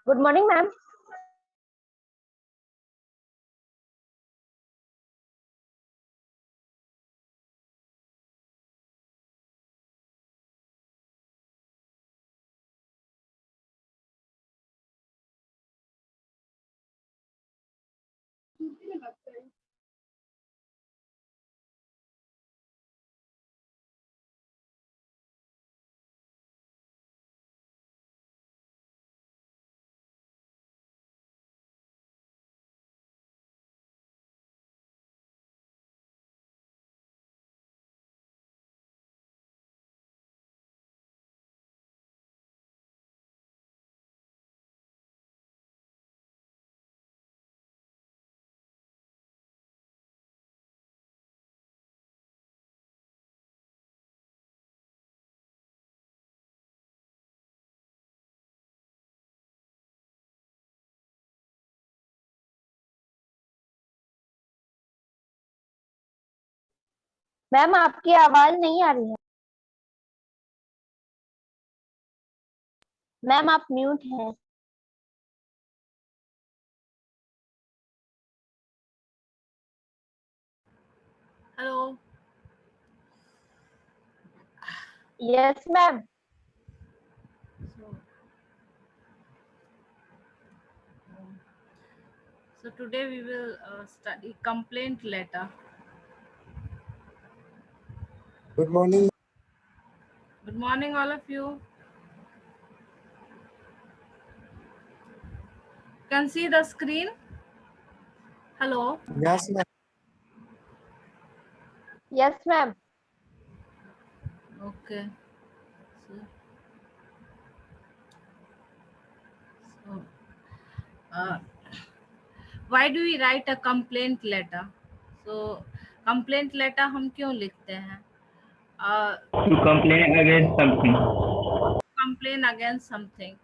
Good morning, ma'am. Ma'am आपकी आवाज नहीं आ रही है। मैम आप म्यूट हैं। Hello. Yes ma'am. So, so today we will study complaint letter. Good morning. Good morning, all of you. Can see the screen? Hello. Yes, ma'am. Yes ma'am. Okay. So, so uh, why do we write a complaint letter? So, complaint letter हम क्यों लिखते हैं? To complain against something. Complain against something.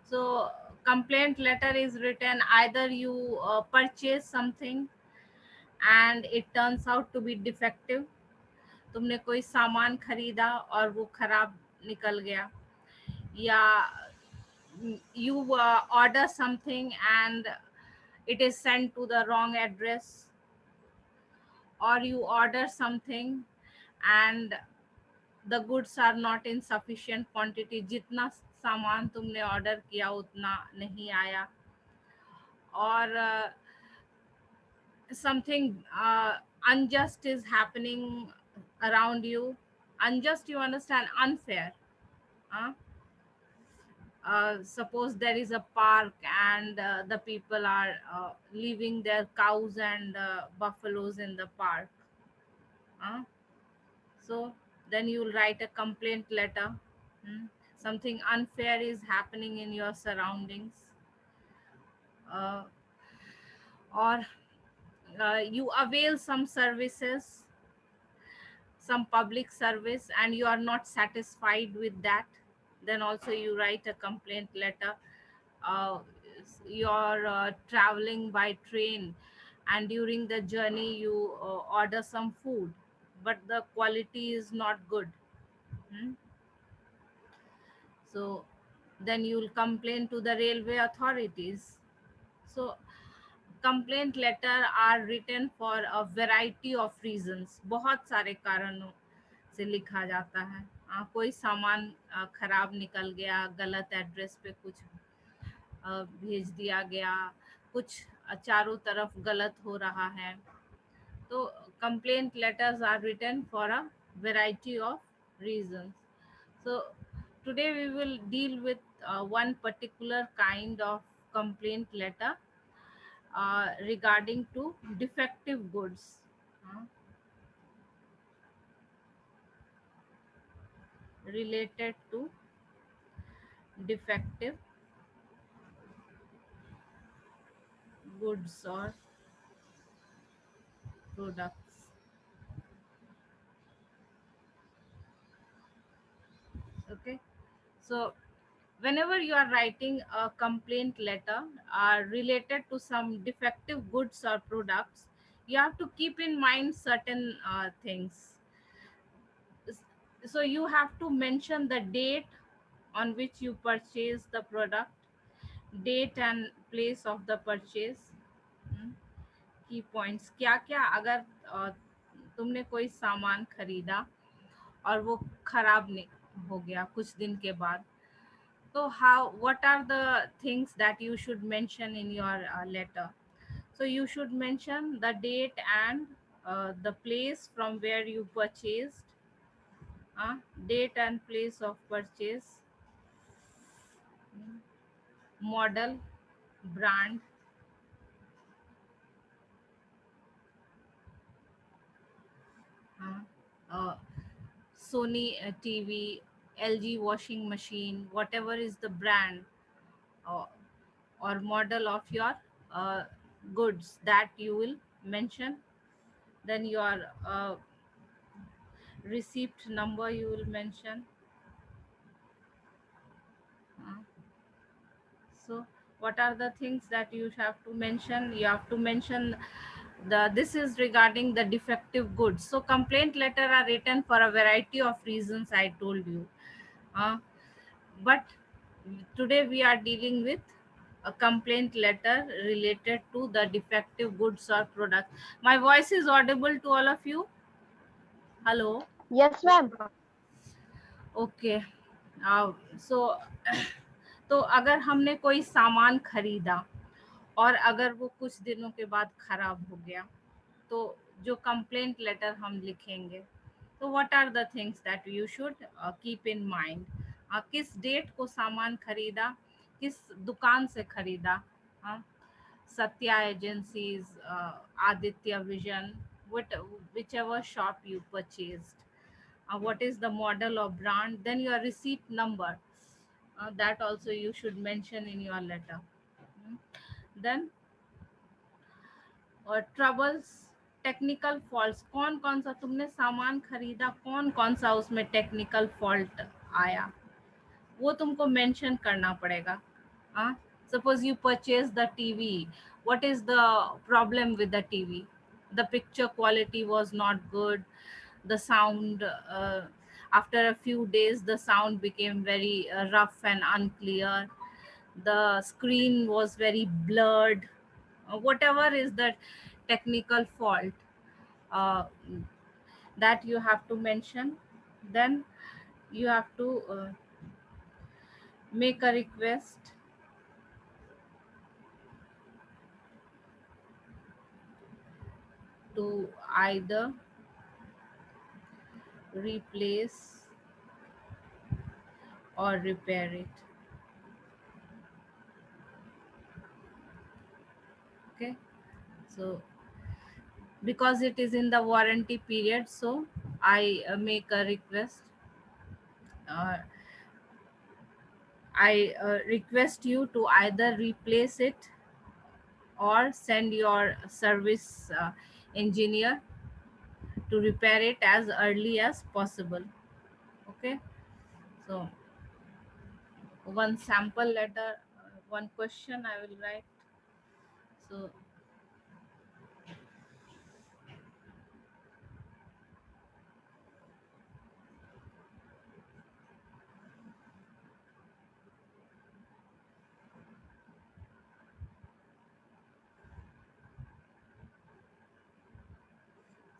So, complaint letter is written either you purchase something and it turns out to be defective. तुमने कोई सामान खरीदा और वो खराब निकल गया, या you order something and it is sent to the wrong address, or you order something and the goods are not in sufficient quantity, जितना सामान तुमने ऑर्डर किया उतना नहीं आया, और something unjust is happening around you. Unjust, you understand, unfair. Huh? Suppose there is a park and the people are leaving their cows and buffaloes in the park. Huh? So then you'll write a complaint letter. Hmm? Something unfair is happening in your surroundings. Uh, or you avail some services, some public service, and you are not satisfied with that, then also you write a complaint letter. uh, you're traveling by train and during the journey you order some food but the quality is not good. Hmm? So then you'll complain to the railway authorities. So complaint letter are written for a variety of reasons. बहुत सारे कारणों से लिखा जाता है. कोई सामान खराब निकल गया, गलत एड्रेस पे कुछ भेज दिया गया, कुछ चारों तरफ गलत हो रहा है, तो complaint letters are written for a variety of reasons. So today we will deal with one particular kind of complaint letter regarding to defective goods. uh, Related to defective goods or products. Okay, so whenever you are writing a complaint letter related to some defective goods or products, you have to keep in mind certain things. So you have to mention the date on which you purchase the product, date and place of the purchase. की points क्या क्या, अगर तुमने कोई सामान खरीदा और वो खराब हो गया कुछ दिन के बाद, तो how, what are the things that you should mention in your letter? So you should mention the date and the place from where you purchased, date and place of purchase, model, brand, uh, Sony TV, LG washing machine, whatever is the brand or, or model of your uh, goods that you will mention. Then your receipt number you will mention. Uh, so what are the things that you have to mention? You have to mention this is regarding the defective goods. So complaint letter are written for a variety of reasons, I told you. Uh, but today we are dealing with a complaint letter related to the defective goods or products. My voice is audible to all of you? Hello? Yes, ma'am. Okay. So तो अगर हमने कोई सामान खरीदा और अगर वो कुछ दिनों के बाद खराब हो गया, तो जो कंप्लेंट लेटर हम लिखेंगे, तो what are the things that you should keep in mind. किस डेट को सामान खरीदा, किस दुकान से खरीदा, Satya agencies, Aditya vision, whichever shop you purchased, what is the model or brand, then your receipt number, that also you should mention in your letter. Then और troubles, technical faults, कौन कौन सा तुमने सामान खरीदा, कौन कौन सा उसमें टेक्निकल फॉल्ट आया, वो तुमको मेंशन करना पड़ेगा. Suppose you purchase the TV, what is the problem with the TV? The picture quality was not good, the sound, after a few days the sound became very rough and unclear, the screen was very blurred, whatever is the technical fault, uh, that you have to mention. Then you have to make a request to either replace or repair it. Okay, so because it is in the warranty period, so I make a request. uh, I request you to either replace it or send your service engineer to repair it as early as possible. Okay, so one sample letter, one question I will write. So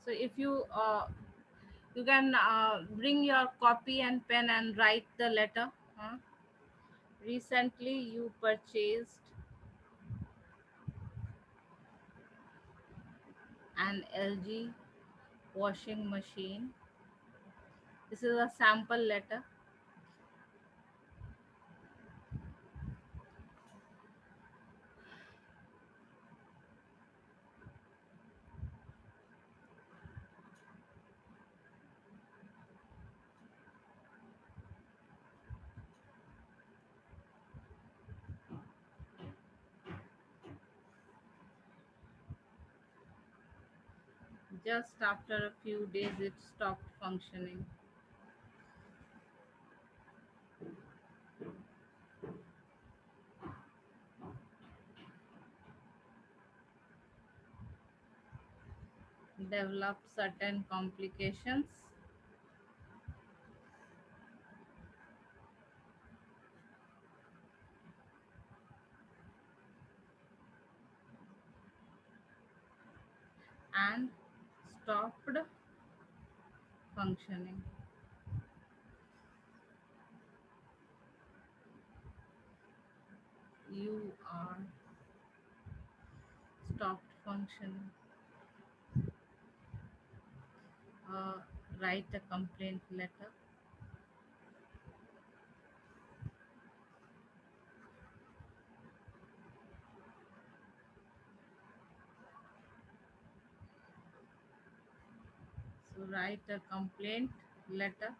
if you can bring your copy and pen and write the letter. Recently you purchased an LG washing machine. This is a sample letter. Just after a few days it stopped functioning. Developed certain complications. and stopped functioning. You are stopped functioning. Write a complaint letter. So write a complaint letter.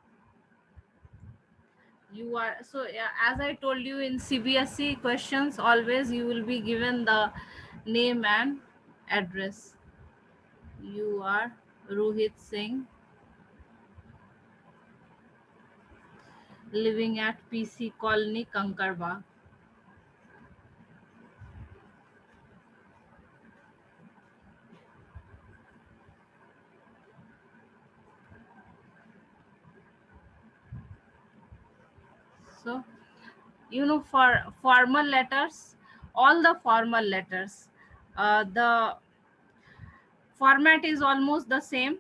You are, so yeah, as I told you, in CBSE questions always you will be given the name and address. You are Rohit Singh, living at PC Colony, Kankarba. So, for formal letters, all the formal letters, the format is almost the same.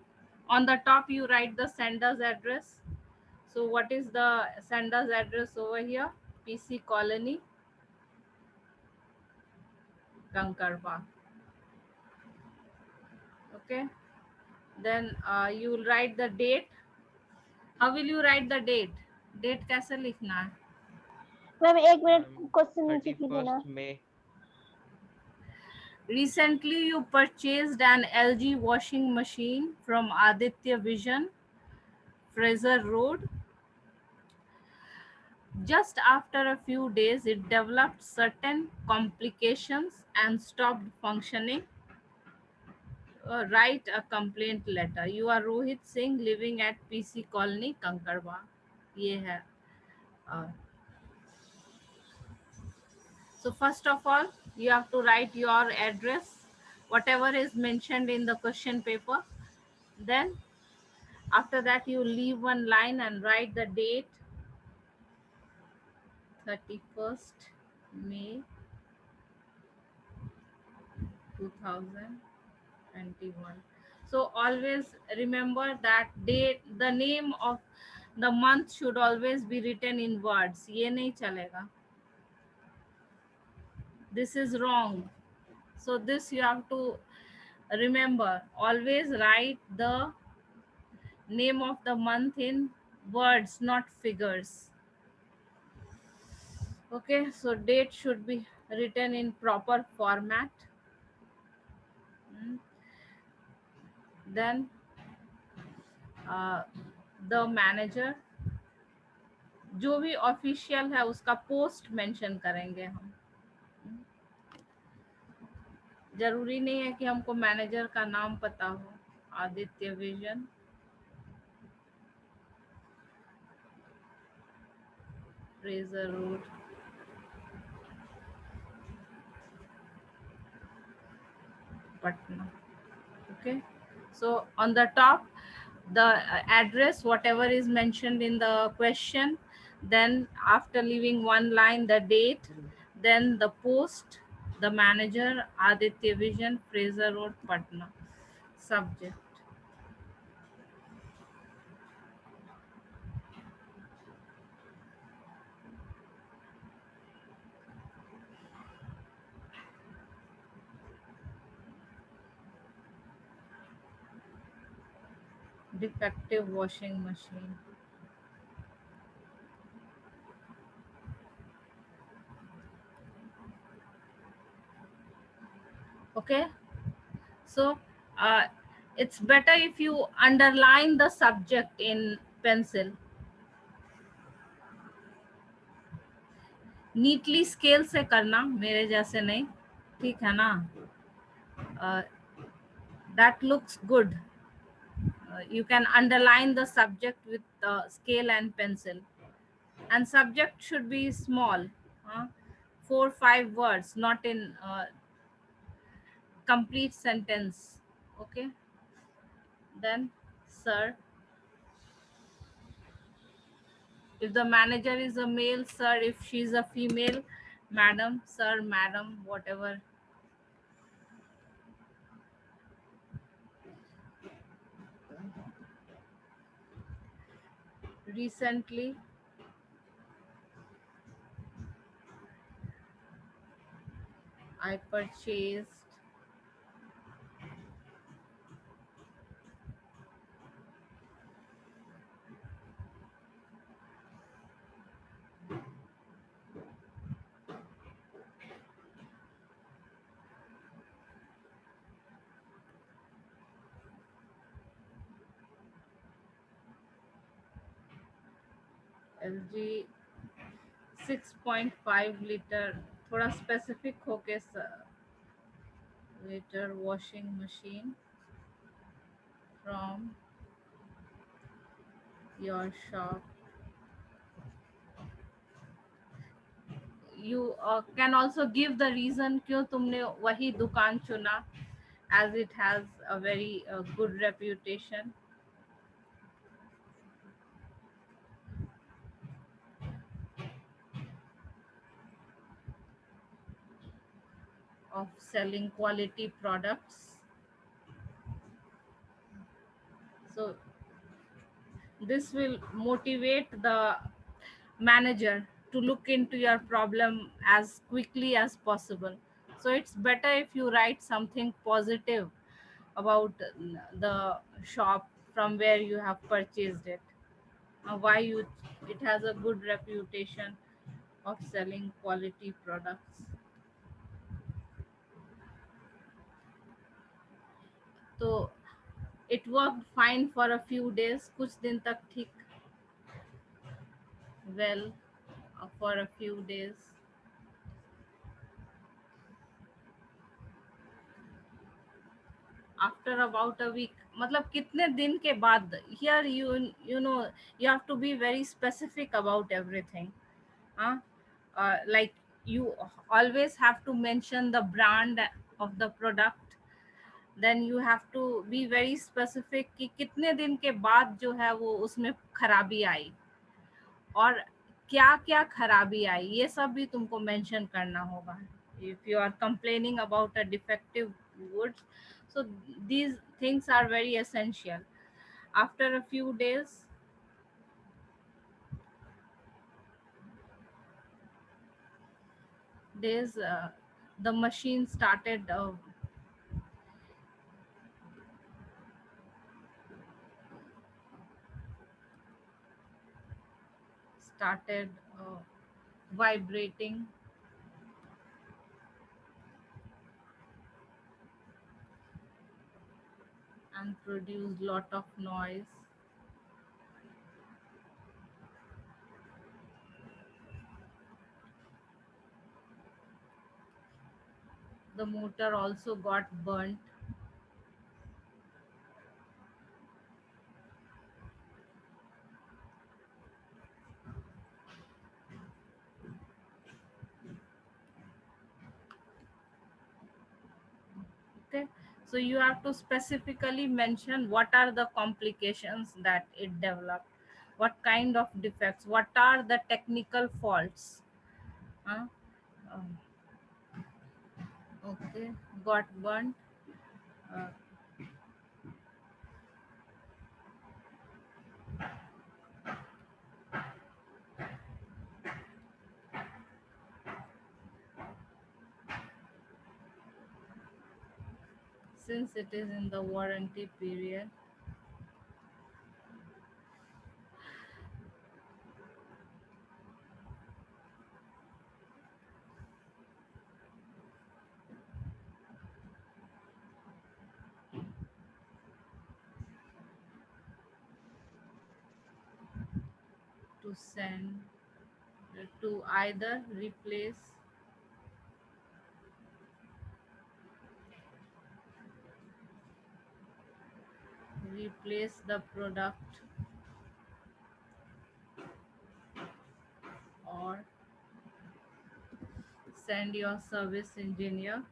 On the top, you write the sender's address. So, what is the sender's address over here? PC Colony, Kankarba. Okay. Then you will write the date. How will you write the date? Date कैसे लिखना है? Ma'am एक minute question नीचे कीजिए ना. 31st May. Recently, you purchased an LG washing machine from Aditya Vision, Fraser Road. Just after a few days, it developed certain complications and stopped functioning. Write a complaint letter. You are Rohit Singh, living at PC Colony, Kankarba. ये है. So first of all, you have to write your address, whatever is mentioned in the question paper. Then after that, you leave one line and write the date, 31st May 2021. So always remember that date, the name of the month should always be written in words. ये नहीं चलेगा. This is wrong. So this you have to remember. Always write the name of the month in words, not figures. Okay, so date should be written in proper format. Then the manager, जो भी official है उसका post mention करेंगे हम. जरूरी नहीं है कि हमको मैनेजर का नाम पता हो. Aditya vision, Fraser road, Patna. Okay, so on the top, the address, whatever is mentioned in the question, then after leaving one line, the date, then the post, the manager, Aditya Vision, Fraser Road, Patna. Subject. Defective washing machine. Okay, so it's better if you underline the subject in pencil. Neatly scale से करना, मेरे जैसे नहीं. ठीक है ना? That looks good. You can underline the subject with scale and pencil, and subject should be small, 4-5 words, not in complete sentence. Okay, then sir, if the manager is a male, sir. If she's a female, madam, sir, madam, whatever. recently I purchased LG 6.5 liter, थोड़ा specific होके liter washing machine from your shop. You can also give the reason क्यों तुमने वही दुकान चुना, as it has a very good reputation of selling quality products. So this will motivate the manager to look into your problem as quickly as possible. So it's better if you write something positive about the shop from where you have purchased it, why you it has a good reputation of selling quality products. So it worked fine for a few days, कुछ दिन तक ठीक, well, for a few days. After about a week, मतलब कितने दिन के बाद, here you know you have to be very specific about everything. huh? Like you always have to mention the brand of the product, then you have to be very specific कि कितने दिन के बाद जो है वो उसमें खराबी आई, और क्या क्या खराबी आई ये सब भी तुमको मेंशन करना होगा. If you are complaining about a defective goods, so these things are very essential. After a few days, the machine started vibrating and produced lot of noise. The motor also got burnt. Okay, so you have to specifically mention what are the complications that it developed, what kind of defects, what are the technical faults. huh? Um, okay, got burnt. uh, since it is in the warranty period, to send to either replace the product or send your service engineer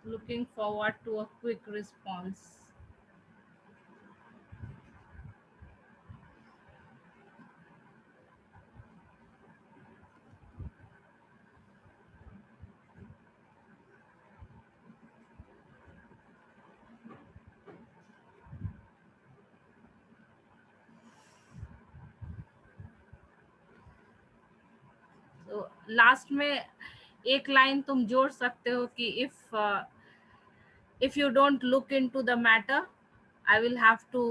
Looking forward to a quick response. तो last में एक line तुम जोड़ सकते हो कि if you don't look into the matter, I will have to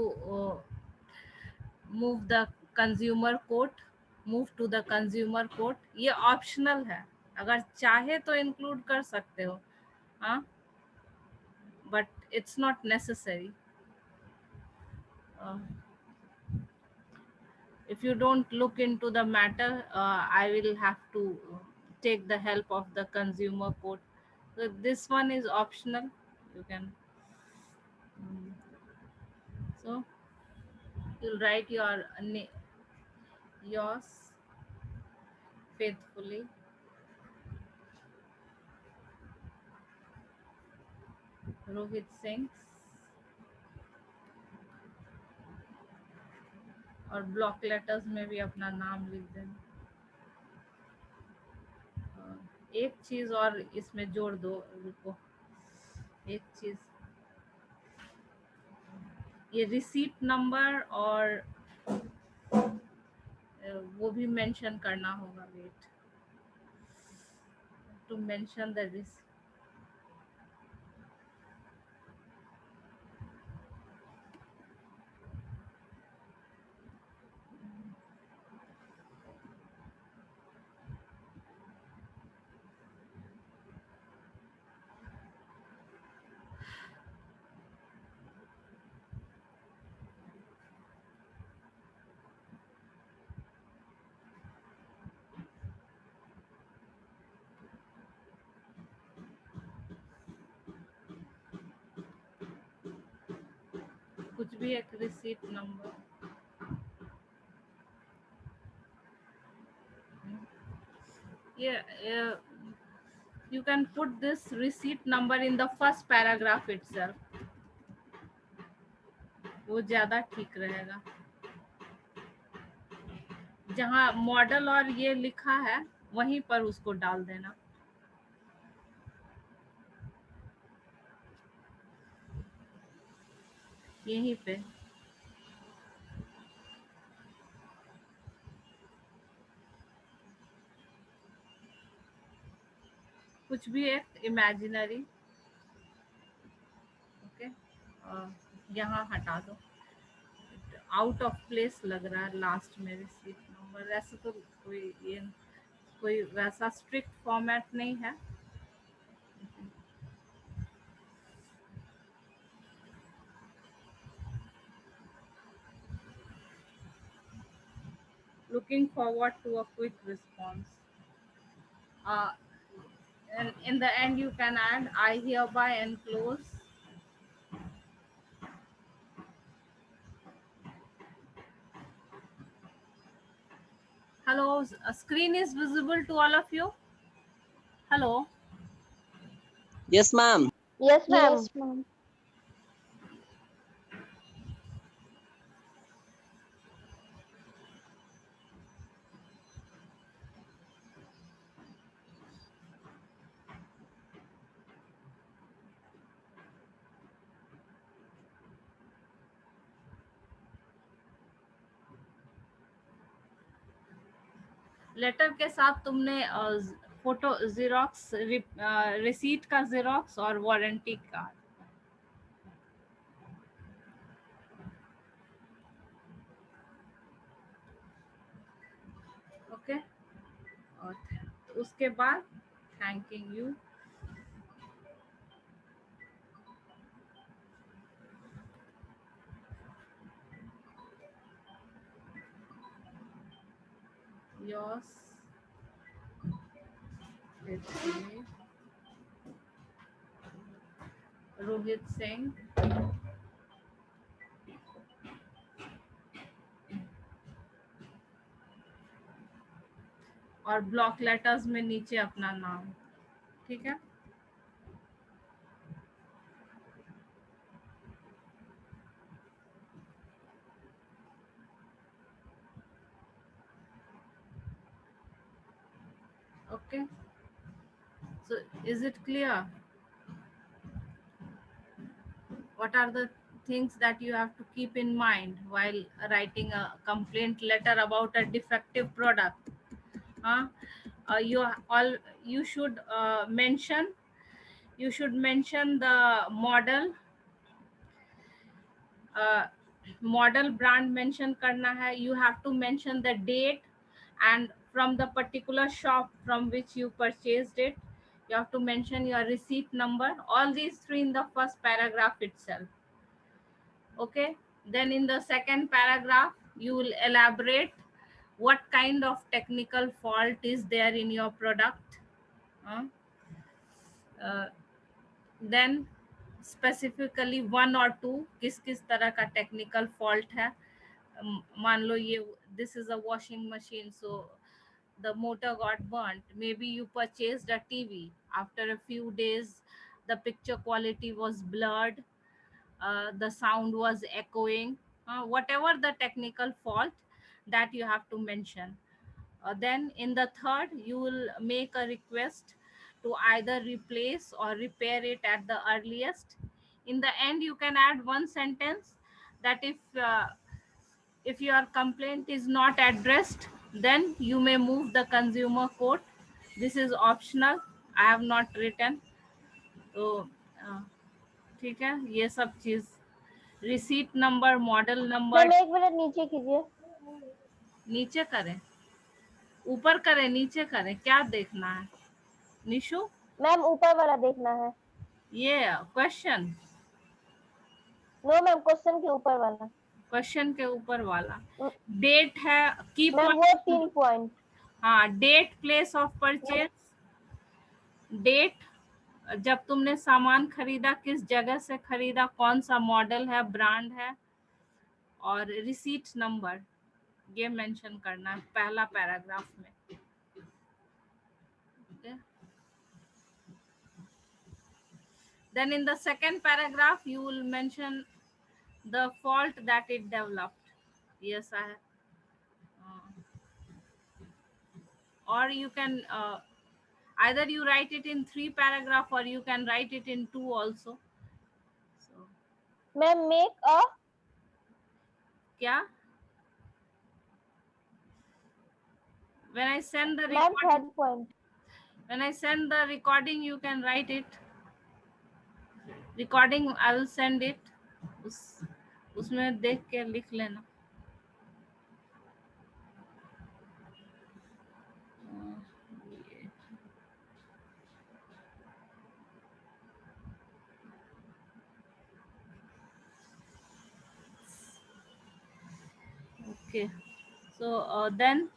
move the consumer court move to the consumer court. ये optional है, अगर चाहे तो इंक्लूड कर सकते हो, हाँ, but it's not necessary. If you don't look into the matter, I will have to take the help of the consumer court. So this one is optional. You can so you'll write yours faithfully, Rohit Singh, और block letters में भी अपना नाम लिख देना. एक चीज और इसमें जोड़ दो, रुको, एक चीज, ये रिसीट नंबर और वो भी मेंशन करना होगा. Wait, to mention the receipt. कुछ भी एक receipt number. Yeah, you can put this receipt number in the first paragraph itself. वो ज्यादा ठीक रहेगा. जहाँ मॉडल और ये लिखा है वहीं पर उसको डाल देना. यहीं पे कुछ भी एक इमेजिनरी. ओके, यहाँ हटा दो, आउट ऑफ प्लेस लग रहा है लास्ट में रिसीट नंबर. ऐसे तो कोई वैसा स्ट्रिक्ट फॉर्मेट नहीं है. Looking forward to a quick response. And in the end you can add, I hereby enclose hello. A screen is visible to all of you? Hello? Yes, ma'am. Yes, ma'am. Yes, ma'am. Letter के साथ तुमने photo xerox, receipt का xerox और warranty card. Okay, और उसके बाद thanking you. Yours faithfully, Rohit Singh. और block letters में नीचे अपना नाम. ठीक है. Okay, so is it clear? What are the things that you have to keep in mind while writing a complaint letter about a defective product? Huh? You should mention the uh, model brand mention करना है. You have to mention the date and from the particular shop from which you purchased it. You have to mention your receipt number. All these three in the first paragraph itself. Okay, then in the second paragraph you will elaborate what kind of technical fault is there in your product. uh, uh, then specifically one or two किस किस तरह का technical fault है. मान लो ये this is a washing machine, so the motor got burnt. Maybe you purchased a TV. After a few days the picture quality was blurred, the sound was echoing, whatever the technical fault that you have to mention. Then in the third, you will make a request to either replace or repair it at the earliest. In the end, you can add one sentence that if your complaint is not addressed, then you may move the consumer court. This is optional. I have not written. तो ठीक है, ये सब चीज, receipt number, model number. Ma'am 1 minute नीचे कीजिए. नीचे करें, ऊपर करें, नीचे करें, क्या देखना है निशु? मैम ऊपर वाला देखना है. ये क्वेश्चन, नो मैम क्वेश्चन के ऊपर वाला. क्वेश्चन के ऊपर वाला डेट है की मैम वो 3 पॉइंट. हाँ, date, place of purchase, date जब तुमने सामान खरीदा, किस जगह से खरीदा, कौन सा मॉडल है, ब्रांड है, और रिसीट नंबर, ये मेंशन करना है पहला पैराग्राफ में. okay? Then in the second paragraph you will mention the fault that it developed. Yes, I have. Or you can either you write it in 3 paragraph or you can write it in 2 also. So ma'am make a. क्या? When I send the ma'am recording, 3rd point. when I send the recording, you can write it. Recording I will send it. उसमें देख के लिख लेना. Okay, so then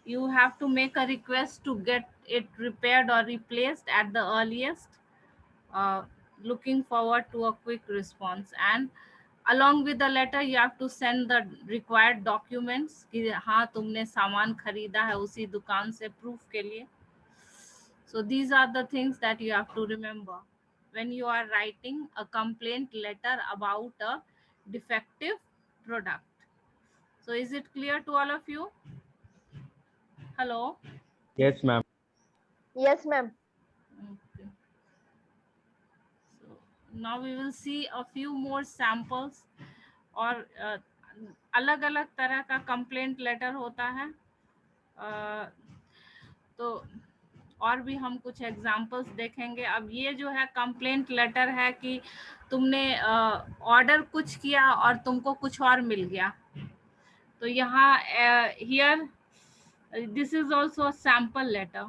you have to make a request to get it repaired or replaced at the earliest. Looking forward to a quick response, and along with the letter you have to send the required documents कि हाँ तुमने सामान खरीदा है उसी दुकान से, proof के लिए. So these are the things that you have to remember when you are writing a complaint letter about a defective product. So is it clear to all of you? Hello? Yes, ma'am. Yes ma'am. Okay. So now we will see a few more samples. और अलग अलग तरह का complaint letter होता है. तो और भी हम कुछ एग्जांपल्स देखेंगे. अब ये जो है कंप्लेंट लेटर है कि तुमने ऑर्डर कुछ किया और तुमको कुछ और मिल गया. तो यहाँ here this is also a sample letter.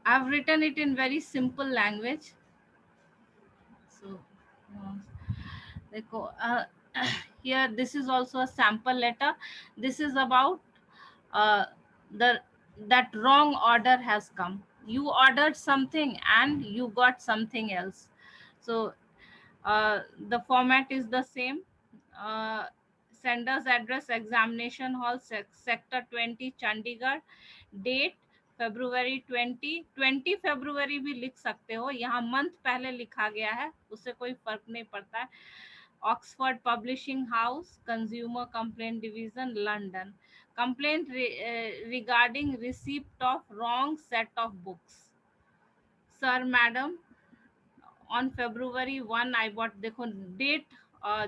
I've written it in very simple language. So देखो, here this is also a sample letter. This is about that wrong order has come. You ordered something and you got something else. So the format is the same. Sender's address, examination hall, sector 20, Chandigarh. Date February 20 फरवरी भी लिख सकते हो. यहाँ month पहले लिखा गया है, उससे कोई फर्क नहीं पड़ता है. Oxford Publishing House, Consumer Complaint Division, London. Complaint regarding receipt of wrong set of books. Sir, madam, on February 1 I bought. देखो डेट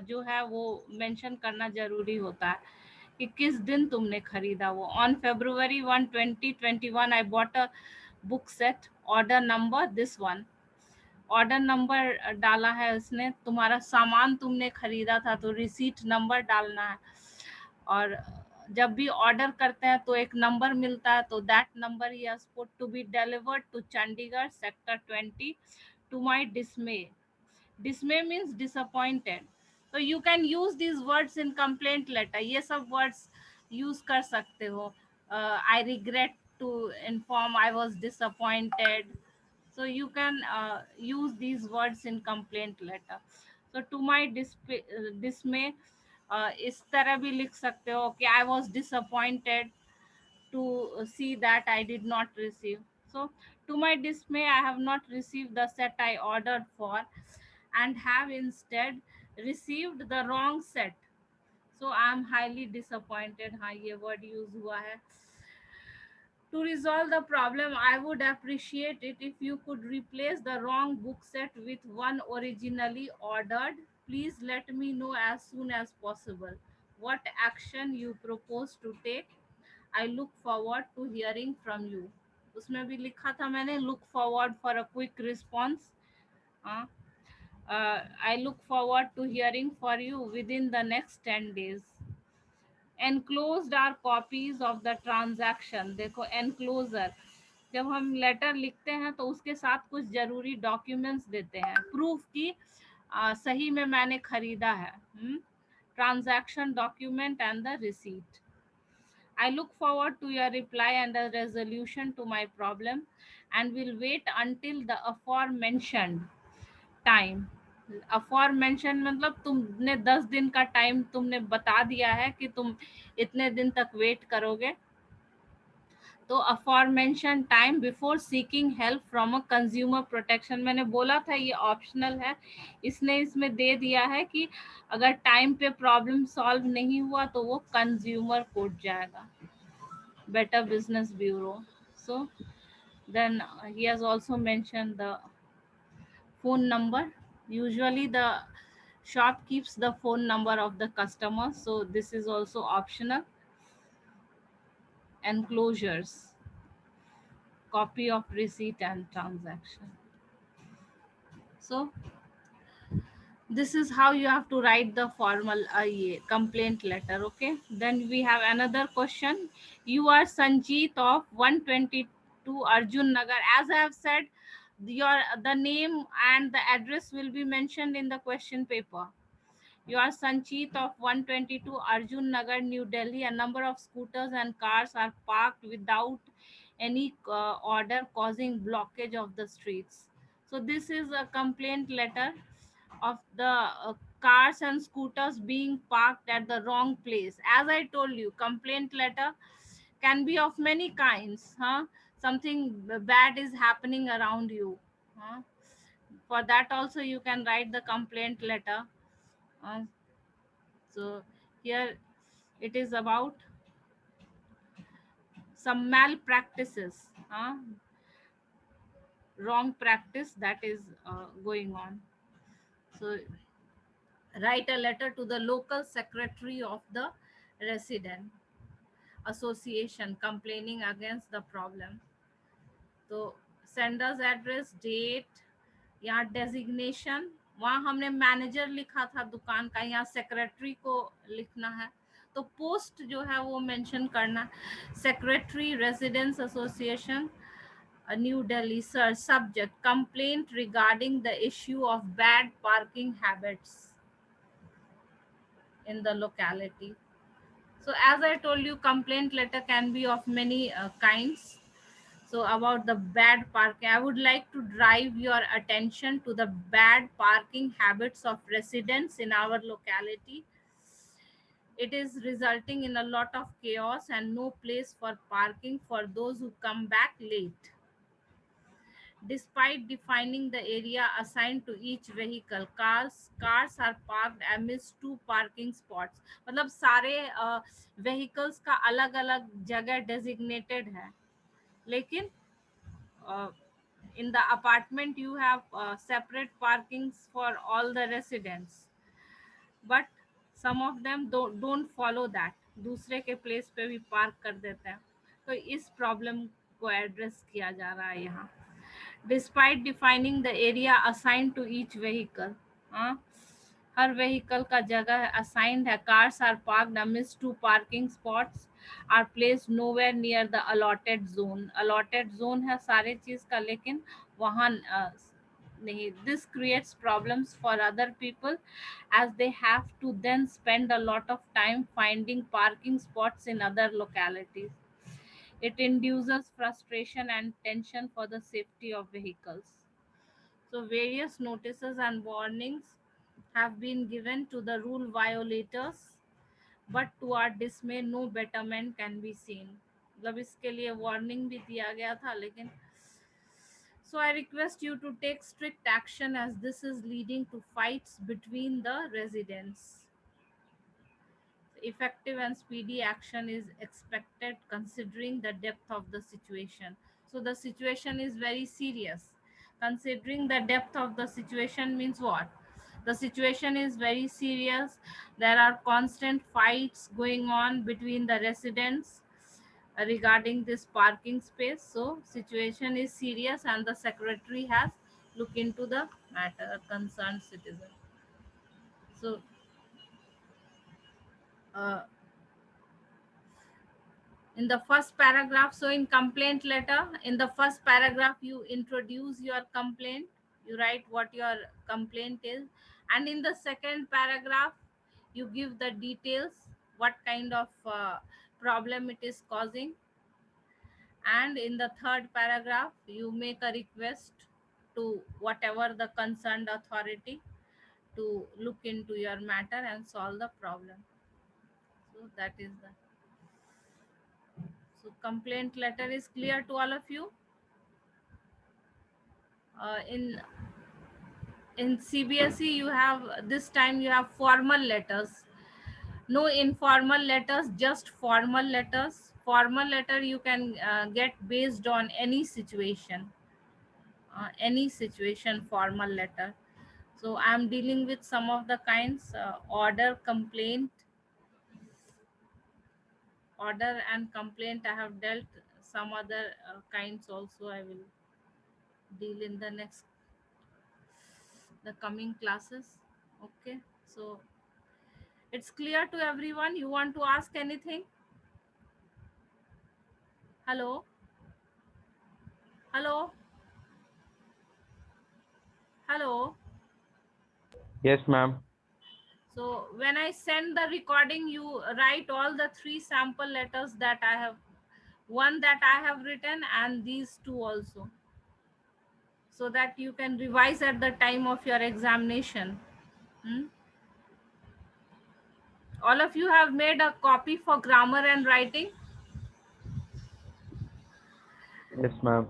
जो है वो मेंशन करना जरूरी होता है कि किस दिन तुमने खरीदा वो. On February 1 2021 I bought a book set. Order number this one. Order number डाला है उसने. तुम्हारा सामान तुमने खरीदा था तो रिसीट नंबर डालना है. और जब भी ऑर्डर करते हैं तो एक नंबर मिलता है, तो दैट नंबर ही has put to be delivered to Chandigarh sector 20 to my dismay. Dismay means disappointed. So you can use these words in complaint letter. ये सब words use कर सकते हो. I regret to inform I was disappointed. So you can use these words in complaint letter. So to my dismay, इस तरह भी लिख सकते हो कि I was disappointed to see that I did not receive. So, to my dismay, I have not received the set I ordered for and have instead received the wrong set. So, I am highly disappointed. हाँ, ये word use हुआ है. To resolve the problem, I would appreciate it if you could replace the wrong book set with one originally ordered. Please let me know as soon as possible what action you propose to take. I look forward to hearing from you. उसमें भी लिखा था मैंने look forward for a quick response. I look forward to hearing for you within the next 10 days. Enclosed are copies of the transaction. देखो enclosure, जब हम letter लिखते हैं तो उसके साथ कुछ जरूरी डॉक्यूमेंट्स देते हैं प्रूफ की सही में मैंने खरीदा है. Transaction document and the receipt. I look forward to your reply and the resolution to my problem and will wait until the aforementioned time. aforementioned मतलब तुमने 10 दिन का टाइम तुमने बता दिया है कि तुम इतने दिन तक वेट करोगे. तो aforementioned time before seeking help from a consumer protection. मैंने बोला था ये ऑप्शनल है, इसने इसमें दे दिया है कि अगर टाइम पे प्रॉब्लम सॉल्व नहीं हुआ तो वो कंज्यूमर कोर्ट जाएगा. Better Business Bureau. So then he has also mentioned the phone number. Usually the shop keeps the phone number of the customer, so this is also optional. Enclosures, copy of receipt and transaction. So this is how you have to write the formal complaint letter. Okay, then we have another question. You are Sanjeet of 122 Arjun Nagar. As I have said, the name and the address will be mentioned in the question paper. You are Sanjeet of 122 Arjun Nagar, New Delhi. A number of scooters and cars are parked without any order, causing blockage of the streets. So this is a complaint letter of the cars and scooters being parked at the wrong place. As I told you, complaint letter can be of many kinds. Something bad is happening around you. For that also you can write the complaint letter. So here it is about some malpractices, wrong practice that is going on. So write a letter to the local secretary of the resident association complaining against the problem. तो sender's address, date, यहाँ designation, वहाँ हमने manager लिखा था दुकान का, यहाँ secretary को लिखना है. तो पोस्ट जो है वो मेंशन करना. Secretary residence association new Delhi sir. Subject complaint regarding the issue of bad parking habits in the locality. So as I told you, complaint letter can be of many kinds. So about the bad parking, I would like to drive your attention to the bad parking habits of residents in our locality. It is resulting in a lot of chaos and no place for parking for those who come back late. despite defining the area assigned to each vehicle. Cars are parked amidst two parking spots. मतलब सारे vehicles का अलग अलग जगह designated है, लेकिन in the apartment you have separate parkings for all the residents, but some of them don't follow that, दूसरे के प्लेस पे भी पार्क कर देते हैं. तो इस प्रॉब्लम को एड्रेस किया जा रहा है यहाँ. Despite defining the area assigned to each vehicle, हर व्हीकल का जगह असाइंड है. Cars are parked amidst two parking spots are placed nowhere near the allotted zone. allotted zone है सारे चीज का, लेकिन वहाँ नहीं. This creates problems for other people as they have to then spend a lot of time finding parking spots in other localities. It induces frustration and tension for the safety of vehicles. So various notices and warnings have been given to the rule violators, but to our dismay no betterment can be seen. मतलब इसके लिए warning भी दिया गया था, लेकिन so I request you to take strict action as this is leading to fights between the residents. Effective and speedy action is expected considering the depth of the situation. So the situation is very serious. Considering the depth of the situation means what? The situation is very serious. There are constant fights going on between the residents regarding this parking space. So situation is serious and the secretary has looked into the matter, concerned citizen. So in the first paragraph, so in complaint letter, in the first paragraph you introduce your complaint, you write what your complaint is, and in the second paragraph you give the details, what kind of problem it is causing, and in the third paragraph you make a request to whatever the concerned authority to look into your matter and solve the problem. So that is the complaint letter is clear to all of you. In CBSE you have this time you have formal letters, no informal letters, just formal letters. Formal letter you can get based on any situation, formal letter. So I am dealing with some of the kinds, order, complaint. Order and complaint I have dealt. Some other kinds also I will deal in the coming classes. Okay, so it's clear to everyone. You want to ask anything? Hello? Hello? Hello? Yes, ma'am. So when I send the recording, you write all the 3 sample letters that I have, one that I have written and these 2 also, so that you can revise at the time of your examination. All of you have made a copy for grammar and writing? Yes, ma'am.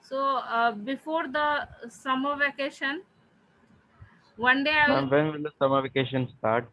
So before the summer vacation, one day I will... Ma'am, when will the summer vacation start?